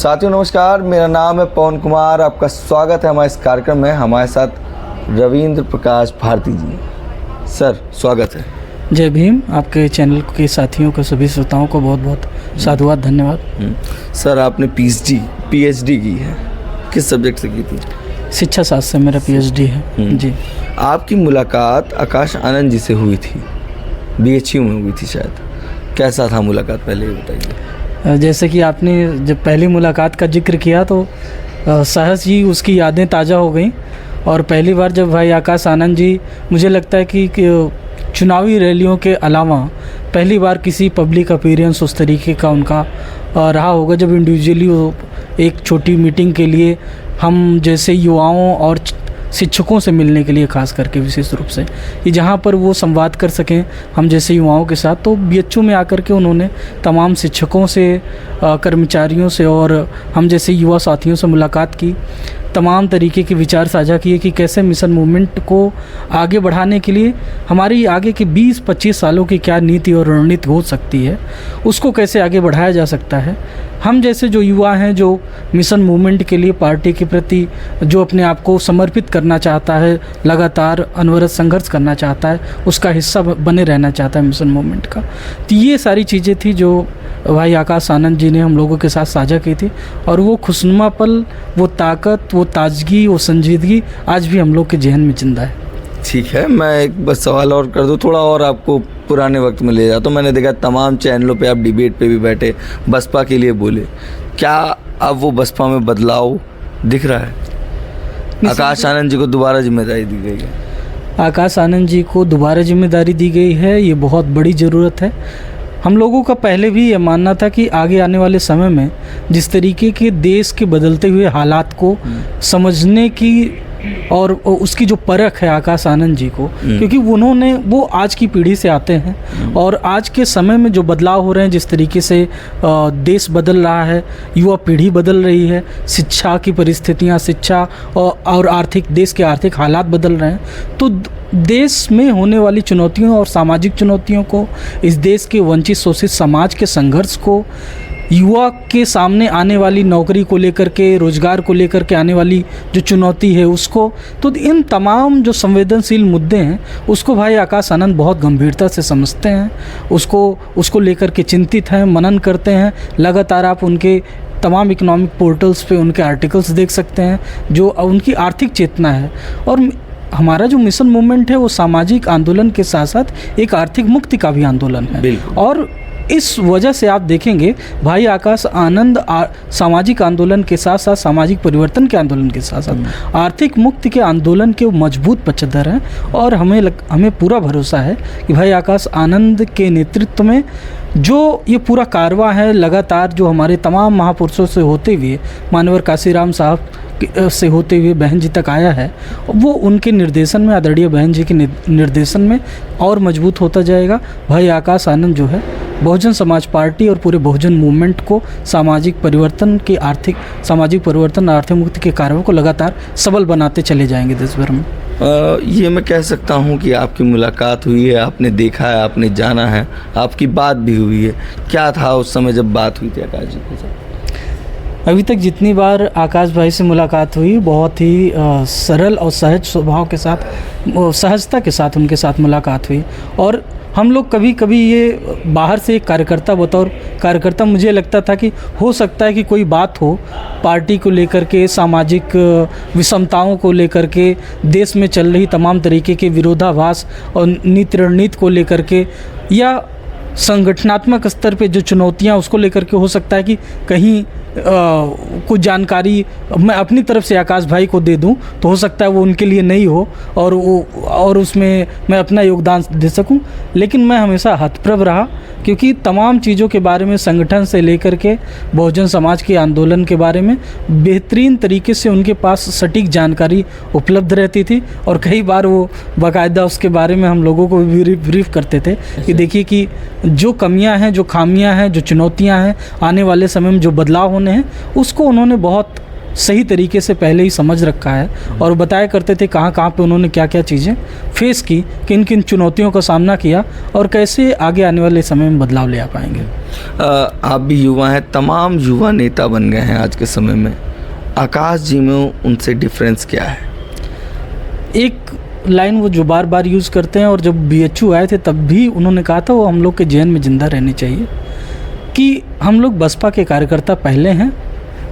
साथियों नमस्कार, मेरा नाम है पवन कुमार। आपका स्वागत है हमारे इस कार्यक्रम में। हमारे साथ रविंद्र प्रकाश भारती जी। सर स्वागत है। जय भीम। आपके चैनल के साथियों को, सभी श्रोताओं को बहुत बहुत साधुवाद, धन्यवाद। सर आपने पीएचडी की है, किस सब्जेक्ट से की थी? शिक्षा शास्त्र से मेरा पीएचडी है जी। आपकी मुलाकात आकाश आनंद जी से हुई थी, बीएचयू में हुई थी शायद। कैसा था मुलाकात, पहले ये बताइए। जैसे कि आपने जब पहली मुलाकात का जिक्र किया तो सहज ही उसकी यादें ताज़ा हो गई। और पहली बार जब भाई आकाश आनंद जी, मुझे लगता है कि चुनावी रैलियों के अलावा पहली बार किसी पब्लिक अपीयरेंस उस तरीके का उनका रहा होगा, जब इंडिविजुअली वो एक छोटी मीटिंग के लिए हम जैसे युवाओं और शिक्षकों से मिलने के लिए, खास करके विशेष रूप से कि जहाँ पर वो संवाद कर सकें हम जैसे युवाओं के साथ, तो बीएचयू में आकर के उन्होंने तमाम शिक्षकों से, कर्मचारियों से और हम जैसे युवा साथियों से मुलाकात की। तमाम तरीके के विचार साझा किए कि कैसे मिशन मूवमेंट को आगे बढ़ाने के लिए हमारी आगे के 20-25 सालों की क्या नीति और रणनीति हो सकती है, उसको कैसे आगे बढ़ाया जा सकता है। हम जैसे जो युवा हैं, जो मिशन मूवमेंट के लिए पार्टी के प्रति जो अपने आप को समर्पित करना चाहता है, लगातार अनवरत संघर्ष करना चाहता है, उसका हिस्सा बने रहना चाहता है मिशन मूवमेंट का। तो ये सारी चीज़ें थी जो भाई आकाश आनंद जी ने हम लोगों के साथ साझा की थी। और वो खुशनुमा पल, वो ताकत, वो ताजगी, वो संजीदगी आज भी हम लोग के जहन में जिंदा है। ठीक है, मैं एक बस सवाल और कर दूं, थोड़ा और आपको पुराने वक्त में ले जाता हूँ। मैंने देखा तमाम चैनलों पे आप डिबेट पे भी बैठे, बसपा के लिए बोले। क्या अब वो बसपा में बदलाव दिख रहा है? आकाश आनंद जी को दोबारा जिम्मेदारी दी गई है। आकाश आनंद जी को दोबारा जिम्मेदारी दी गई है, ये बहुत बड़ी ज़रूरत है। हम लोगों का पहले भी ये मानना था कि आगे आने वाले समय में जिस तरीके के देश के बदलते हुए हालात को समझने की और उसकी जो परख है आकाश आनंद जी को, क्योंकि वो आज की पीढ़ी से आते हैं और आज के समय में जो बदलाव हो रहे हैं, जिस तरीके से देश बदल रहा है, युवा पीढ़ी बदल रही है, शिक्षा की परिस्थितियां, शिक्षा और आर्थिक, देश के आर्थिक हालात बदल रहे हैं, तो देश में होने वाली चुनौतियों और सामाजिक चुनौतियों को, इस देश के वंचित शोषित समाज के संघर्ष को, युवा के सामने आने वाली नौकरी को लेकर के, रोजगार को लेकर के आने वाली जो चुनौती है उसको, तो इन तमाम जो संवेदनशील मुद्दे हैं उसको भाई आकाश आनंद बहुत गंभीरता से समझते हैं, उसको लेकर के चिंतित हैं, मनन करते हैं। लगातार आप उनके तमाम इकोनॉमिक पोर्टल्स पे उनके आर्टिकल्स देख सकते हैं, जो उनकी आर्थिक चेतना है। और हमारा जो मिशन मूवमेंट है वो सामाजिक आंदोलन के साथ साथ एक आर्थिक मुक्ति का भी आंदोलन है। और इस वजह से आप देखेंगे भाई आकाश आनंद सामाजिक आंदोलन के साथ साथ, सामाजिक परिवर्तन के आंदोलन के साथ साथ आर्थिक मुक्ति के आंदोलन के मजबूत पक्षधर हैं। और हमें पूरा भरोसा है कि भाई आकाश आनंद के नेतृत्व में जो ये पूरा कारवां है, लगातार जो हमारे तमाम महापुरुषों से होते हुए, मानवर काशीराम साहब से होते हुए बहन जी तक आया है, वो उनके निर्देशन में, आदरणीय बहन जी के निर्देशन में और मजबूत होता जाएगा। भाई आकाश आनंद जो है बहुजन समाज पार्टी और पूरे बहुजन मूवमेंट को सामाजिक परिवर्तन, आर्थिक मुक्ति के कार्यों को लगातार सबल बनाते चले जाएंगे देश भर में। ये मैं कह सकता हूँ कि आपकी मुलाकात हुई है, आपने देखा है, आपने जाना है, आपकी बात भी हुई है। क्या था उस समय जब बात हुई थी आकाश जी के साथ? अभी तक जितनी बार आकाश भाई से मुलाकात हुई, बहुत ही सरल और सहज स्वभाव के साथ, सहजता के साथ उनके साथ मुलाकात हुई। और हम लोग कभी कभी ये बाहर से एक बतौर कार्यकर्ता मुझे लगता था कि हो सकता है कि कोई बात हो पार्टी को लेकर के, सामाजिक विषमताओं को लेकर के, देश में चल रही तमाम तरीके के विरोधाभास और नीति रणनीति को लेकर के, या संगठनात्मक स्तर पे जो चुनौतियां उसको लेकर के हो सकता है कि कहीं कुछ जानकारी मैं अपनी तरफ से आकाश भाई को दे दूं, तो हो सकता है वो उनके लिए नहीं हो और उसमें मैं अपना योगदान दे सकूं। लेकिन मैं हमेशा हतप्रभ रहा, क्योंकि तमाम चीज़ों के बारे में, संगठन से लेकर के बहुजन समाज के आंदोलन के बारे में बेहतरीन तरीके से उनके पास सटीक जानकारी उपलब्ध रहती थी। और कई बार वो बाकायदा उसके बारे में हम लोगों को ब्रीफ करते थे कि देखिए कि जो कमियां हैं, जो खामियां हैं, जो चुनौतियां हैं, आने वाले समय में जो बदलाव होने हैं, उसको उन्होंने बहुत सही तरीके से पहले ही समझ रखा है और बताया करते थे कहाँ कहाँ पे उन्होंने क्या क्या चीज़ें फेस की, किन किन चुनौतियों का सामना किया और कैसे आगे आने वाले समय में बदलाव ले आ पाएंगे। आप भी युवा हैं, तमाम युवा नेता बन गए हैं आज के समय में। आकाश जी में उनसे डिफरेंस क्या है? एक लाइन वो जो बार बार यूज़ करते हैं और जब BHU आए थे तब भी उन्होंने कहा था, वो हम लोग के जहन में ज़िंदा रहनी चाहिए कि हम लोग बसपा के कार्यकर्ता पहले हैं,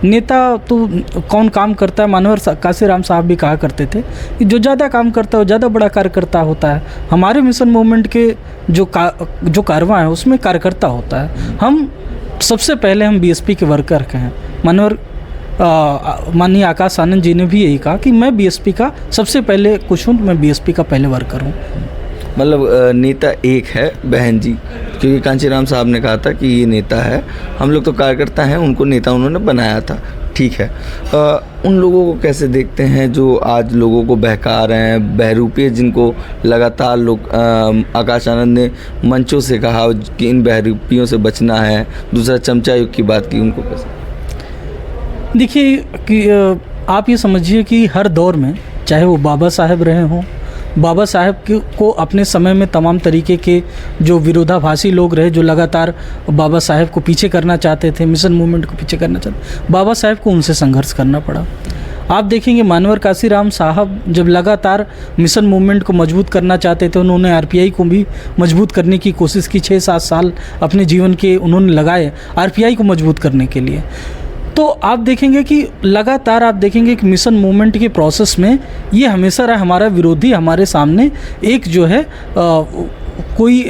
नेता तो कौन काम करता है। मानवर काशीराम साहब भी कहा करते थे कि जो ज़्यादा काम करता है वो ज़्यादा बड़ा कार्यकर्ता होता है। हमारे मिशन मूवमेंट के जो कारवां है उसमें कार्यकर्ता होता है। हम सबसे पहले हम BSP के वर्कर हैं। मानवर माननीय आकाश आनंद जी ने भी यही कहा कि मैं BSP का सबसे पहले कुछ हूँ, मैं BSP का पहले वर्कर हूँ। मतलब नेता एक है बहन जी, क्योंकि कांचीराम साहब ने कहा था कि ये नेता है, हम लोग तो कार्यकर्ता हैं, उनको नेता उन्होंने बनाया था। ठीक है, उन लोगों को कैसे देखते हैं जो आज लोगों को बहका रहे हैं, बहरूपी, जिनको लगातार लोग आकाश आनंद ने मंचों से कहा कि इन बहरूपियों से बचना है, दूसरा चमचा युग की बात की, उनको कैसे? देखिए कि आप ये समझिए कि हर दौर में, चाहे वो बाबा साहब रहे हों, बाबा साहब को अपने समय में तमाम तरीके के जो विरोधाभासी लोग रहे, जो लगातार बाबा साहब को पीछे करना चाहते थे, मिशन मूवमेंट को पीछे करना चाहते, बाबा साहब को उनसे संघर्ष करना पड़ा। आप देखेंगे मानवर काशीराम साहब जब लगातार मिशन मूवमेंट को मजबूत करना चाहते थे, उन्होंने RPI को भी मजबूत करने की कोशिश की। 6-7 साल अपने जीवन के उन्होंने लगाए RPI को मजबूत करने के लिए। तो आप देखेंगे कि लगातार आप देखेंगे कि मिशन मूवमेंट के प्रोसेस में ये हमेशा रहा, हमारा विरोधी हमारे सामने एक जो है कोई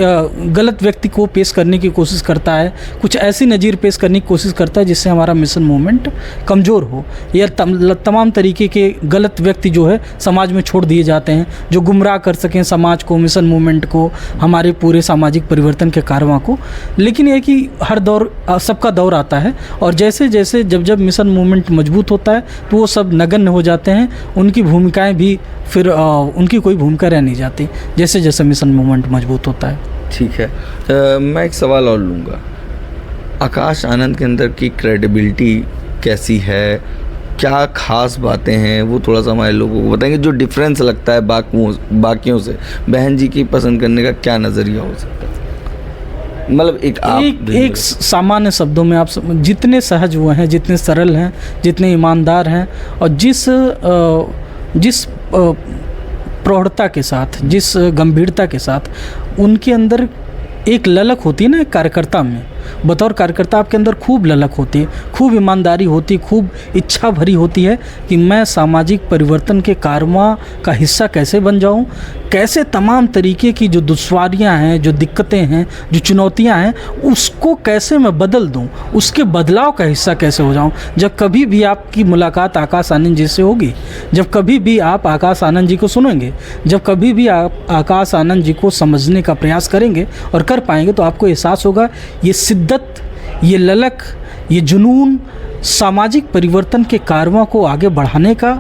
गलत व्यक्ति को पेश करने की कोशिश करता है, कुछ ऐसी नज़ीर पेश करने की कोशिश करता है जिससे हमारा मिशन मूवमेंट कमज़ोर हो, या तमाम तरीके के गलत व्यक्ति जो है समाज में छोड़ दिए जाते हैं, जो गुमराह कर सकें समाज को, मिशन मूवमेंट को, हमारे पूरे सामाजिक परिवर्तन के कारवां को। लेकिन यह कि हर दौर सबका दौर आता है और जैसे जैसे जब मिशन मूवमेंट मजबूत होता है तो वो सब नगण्य हो जाते हैं, उनकी भूमिकाएँ भी फिर उनकी कोई भूमिका रह नहीं जाती जैसे जैसे मिशन मूवमेंट मजबूत होता है। ठीक है, मैं एक सवाल और लूँगा। आकाश आनंद के अंदर की क्रेडिबिलिटी कैसी है, क्या खास बातें हैं, वो थोड़ा सा हमारे लोगों को बताएंगे, जो डिफरेंस लगता है बाकियों से। बहन जी की पसंद करने का क्या नज़रिया हो सकता है? मतलब एक सामान्य शब्दों में आप जितने सहज वो हैं, जितने सरल हैं, जितने ईमानदार हैं और जिस प्रौढ़ता के साथ, जिस गंभीरता के साथ उनके अंदर एक ललक होती है ना, एक कार्यकर्ता में, बतौर कार्यकर्ता आपके अंदर खूब ललक होती है, खूब ईमानदारी होती, खूब इच्छा भरी होती है कि मैं सामाजिक परिवर्तन के कारवां का हिस्सा कैसे बन जाऊं, कैसे तमाम तरीके की जो दुश्वारियां हैं, जो दिक्कतें हैं, जो चुनौतियां हैं, उसको कैसे मैं बदल दूं, उसके बदलाव का हिस्सा कैसे हो जाऊं। जब कभी भी आपकी मुलाकात आकाश आनंद जी से होगी, जब कभी भी आप आकाश आनंद जी को सुनेंगे, जब कभी भी आप आकाश आनंद जी को समझने का प्रयास करेंगे और कर पाएंगे, तो आपको एहसास होगा ये शिद्दत, ये ललक, ये जुनून सामाजिक परिवर्तन के कारवां को आगे बढ़ाने का,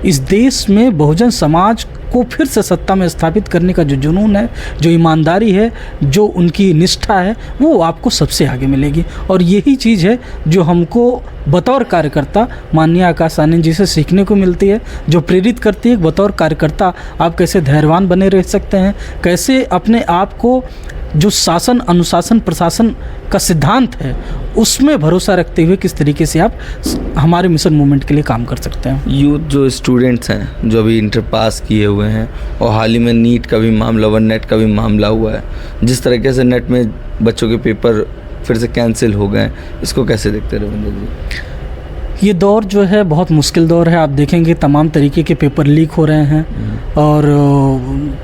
इस देश में बहुजन समाज को फिर से सत्ता में स्थापित करने का जो जुनून है, जो ईमानदारी है, जो उनकी निष्ठा है, वो आपको सबसे आगे मिलेगी। और यही चीज़ है जो हमको बतौर कार्यकर्ता माननीय आकाश आनंद जी से सीखने को मिलती है, जो प्रेरित करती है बतौर कार्यकर्ता आप कैसे धैर्यवान बने रह सकते हैं, कैसे अपने आप को जो शासन, अनुशासन, प्रशासन का सिद्धांत है उसमें भरोसा रखते हुए किस तरीके से आप हमारे मिशन मूवमेंट के लिए काम कर सकते हैं। यूथ जो स्टूडेंट्स हैं, जो अभी इंटर पास किए हुए हैं, और हाल ही में नीट का भी मामला हुआ, नेट का भी मामला हुआ है, जिस तरीके से नेट में बच्चों के पेपर फिर से कैंसिल हो गए, इसको कैसे देखते रविंद्र जी? ये दौर जो है बहुत मुश्किल दौर है। आप देखेंगे तमाम तरीके के पेपर लीक हो रहे हैं और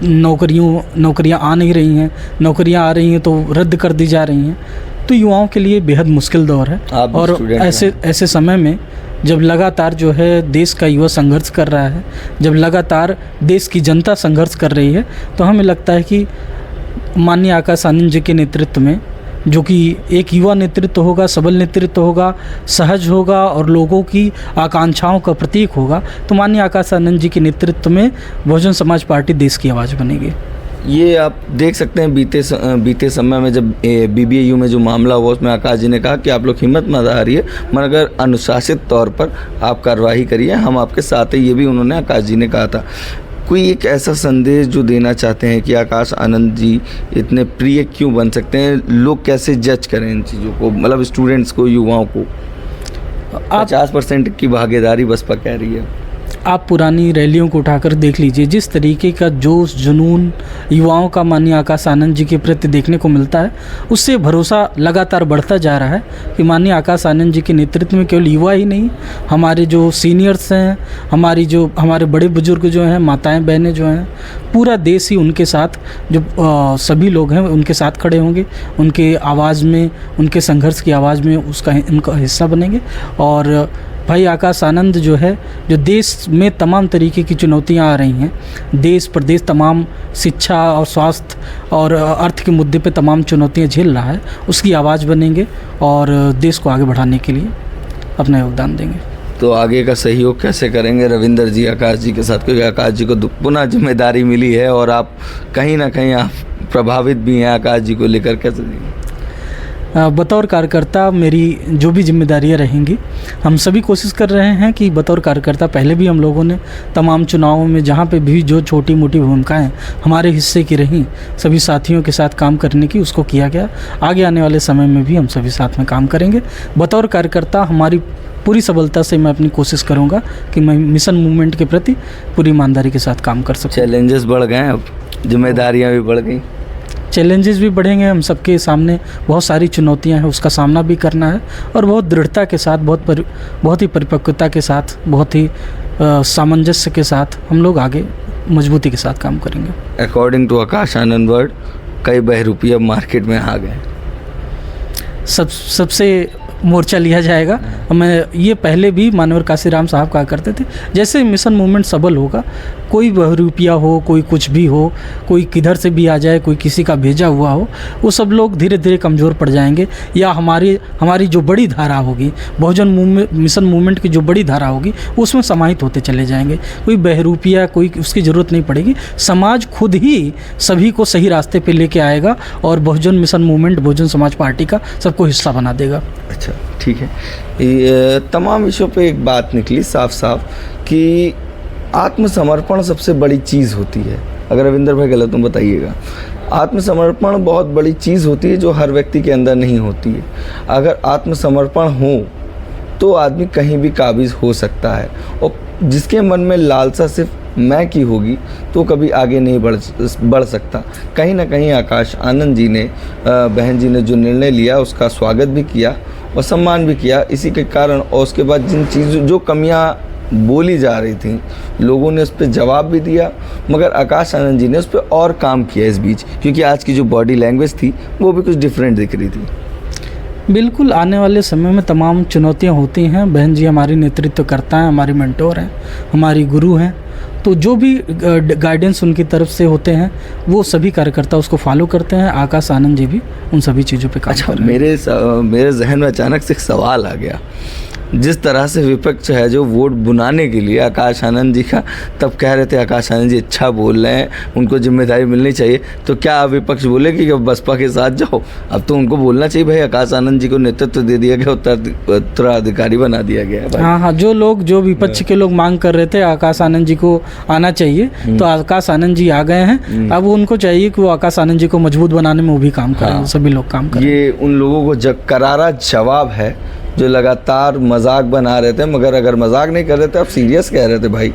नौकरियां आ नहीं रही हैं, नौकरियां आ रही हैं तो रद्द कर दी जा रही हैं। तो युवाओं के लिए बेहद मुश्किल दौर है। और ऐसे समय में जब लगातार जो है देश का युवा संघर्ष कर रहा है, जब लगातार देश की जनता संघर्ष कर रही है, तो हमें लगता है कि माननीय आकाश आनंद जी के नेतृत्व में, जो कि एक युवा नेतृत्व होगा, सबल नेतृत्व होगा, सहज होगा और लोगों की आकांक्षाओं का प्रतीक होगा, तो माननीय आकाश आनंद जी के नेतृत्व में बहुजन समाज पार्टी देश की आवाज़ बनेगी। ये आप देख सकते हैं बीते समय में जब BBAU में जो मामला हुआ उसमें आकाश जी ने कहा कि आप लोग हिम्मत मत हारिए, मगर अनुशासित तौर पर आप कार्रवाई करिए, हम आपके साथ हैं। ये भी उन्होंने आकाश जी ने कहा था। कोई एक ऐसा संदेश जो देना चाहते हैं कि आकाश आनंद जी इतने प्रिय क्यों बन सकते हैं, लोग कैसे जज करें इन चीज़ों को, मतलब स्टूडेंट्स को, युवाओं को? 50% की भागीदारी बसपा कह रही है। आप पुरानी रैलियों को उठाकर देख लीजिए, जिस तरीके का जोश जुनून युवाओं का माननीय आकाश आनंद जी के प्रति देखने को मिलता है, उससे भरोसा लगातार बढ़ता जा रहा है कि माननीय आकाश आनंद जी के नेतृत्व में केवल युवा ही नहीं, हमारे जो सीनियर्स हैं, हमारे बड़े बुजुर्ग जो हैं, माताएं बहनें जो हैं, पूरा देश ही उनके साथ, जो सभी लोग हैं उनके साथ खड़े होंगे, उनके आवाज़ में, उनके संघर्ष की आवाज़ में उनका हिस्सा बनेंगे। और भाई आकाश आनंद जो है, जो देश में तमाम तरीके की चुनौतियां आ रही हैं, देश प्रदेश तमाम शिक्षा और स्वास्थ्य और अर्थ के मुद्दे पे तमाम चुनौतियां झेल रहा है, उसकी आवाज़ बनेंगे और देश को आगे बढ़ाने के लिए अपना योगदान देंगे। तो आगे का सहयोग कैसे करेंगे रविंदर जी आकाश जी के साथ, क्योंकि आकाश जी को पुनः जिम्मेदारी मिली है और आप कहीं ना कहीं आप प्रभावित भी हैं आकाश जी को लेकर, कैसे देंगे? बतौर कार्यकर्ता मेरी जो भी जिम्मेदारियां रहेंगी, हम सभी कोशिश कर रहे हैं कि बतौर कार्यकर्ता, पहले भी हम लोगों ने तमाम चुनावों में जहां पे भी जो छोटी मोटी भूमिकाएं हमारे हिस्से की रहीं, सभी साथियों के साथ काम करने की उसको किया गया। आगे आने वाले समय में भी हम सभी साथ में काम करेंगे। बतौर कार्यकर्ता हमारी पूरी सबलता से मैं अपनी कोशिश करूँगा कि मैं मिशन मूवमेंट के प्रति पूरी ईमानदारी के साथ काम कर सकूँ। चैलेंजेस बढ़ गए, अब जिम्मेदारियाँ भी बढ़ गई, चैलेंजेस भी बढ़ेंगे। हम सबके सामने बहुत सारी चुनौतियां हैं, उसका सामना भी करना है और बहुत दृढ़ता के साथ, बहुत ही परिपक्वता के साथ, बहुत ही सामंजस्य के साथ हम लोग आगे मजबूती के साथ काम करेंगे। According to Akash Anand word, कई बहरूपी अब मार्केट में आ गए, सबसे मोर्चा लिया जाएगा। मैं ये पहले भी मानवर काशीराम साहब कहा करते थे, जैसे मिशन मूवमेंट सबल होगा, कोई बहरूपिया हो, कोई कुछ भी हो, कोई किधर से भी आ जाए, कोई किसी का भेजा हुआ हो, वो सब लोग धीरे धीरे कमज़ोर पड़ जाएंगे। या हमारी जो बड़ी धारा होगी, बहुजन मिशन मूवमेंट की जो बड़ी धारा होगी, उसमें समाहित होते चले जाएंगे। कोई बहरूपिया, कोई उसकी ज़रूरत नहीं पड़ेगी। समाज खुद ही सभी को सही रास्ते पे लेके आएगा और बहुजन mission movement, Bahujan Samaj party का सबको हिस्सा बना देगा। अच्छा, ठीक है। ये तमाम विषयों पे एक बात निकली साफ साफ कि आत्मसमर्पण सबसे बड़ी चीज़ होती है। अगर रविंदर भाई गलत तो बताइएगा। आत्मसमर्पण बहुत बड़ी चीज़ होती है जो हर व्यक्ति के अंदर नहीं होती है। अगर आत्मसमर्पण हो तो आदमी कहीं भी काबिज हो सकता है, और जिसके मन में लालसा सिर्फ मैं की होगी तो कभी आगे नहीं बढ़ सकता। कहीं ना कहीं आकाश आनंद जी ने, बहन जी ने जो निर्णय लिया उसका स्वागत भी किया और सम्मान भी किया। इसी के कारण, और उसके बाद जिन चीज़ों, जो कमियां बोली जा रही थी, लोगों ने उस पर जवाब भी दिया, मगर आकाश आनंद जी ने उस पर और काम किया इस बीच, क्योंकि आज की जो बॉडी लैंग्वेज थी वो भी कुछ डिफरेंट दिख रही थी। बिल्कुल, आने वाले समय में तमाम चुनौतियां होती हैं। बहन जी हमारी नेतृत्व करता है, हमारी मेंटोर हैं, हमारी गुरु हैं, तो जो भी गाइडेंस उनकी तरफ से होते हैं वो सभी कार्यकर्ता उसको फॉलो करते हैं। आकाश आनंद जी भी उन सभी चीज़ों पे काम कर रहे हैं। मेरे जहन में अचानक से एक सवाल आ गया। जिस तरह से विपक्ष है जो वोट बुनाने के लिए आकाश आनंद जी का, तब कह रहे थे आकाश आनंद जी अच्छा बोल रहे हैं, उनको जिम्मेदारी मिलनी चाहिए, तो क्या विपक्ष बोले कि बसपा के साथ जाओ? अब तो उनको बोलना चाहिए भाई आकाश आनंद जी को नेतृत्व दे दिया गया, उत्तराधिकारी बना दिया गया है। हाँ, जो विपक्ष के लोग मांग कर रहे थे आकाश आनंद जी को आना चाहिए, तो आकाश आनंद जी आ गए हैं। अब उनको चाहिए कि वो आकाश आनंद जी को मजबूत बनाने में वो भी काम करें। सभी लोग काम करें। ये उन लोगों को करारा जवाब है जो लगातार मजाक बना रहे थे, मगर अगर मजाक नहीं कर रहे थे, आप सीरियस कह रहे थे भाई,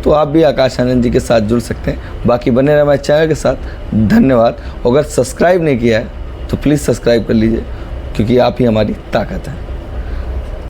तो आप भी आकाश आनंद जी के साथ जुड़ सकते हैं। बाकी बने रहे हमारे चैनल के साथ। धन्यवाद। अगर सब्सक्राइब नहीं किया है तो प्लीज़ सब्सक्राइब कर लीजिए, क्योंकि आप ही हमारी ताकत है।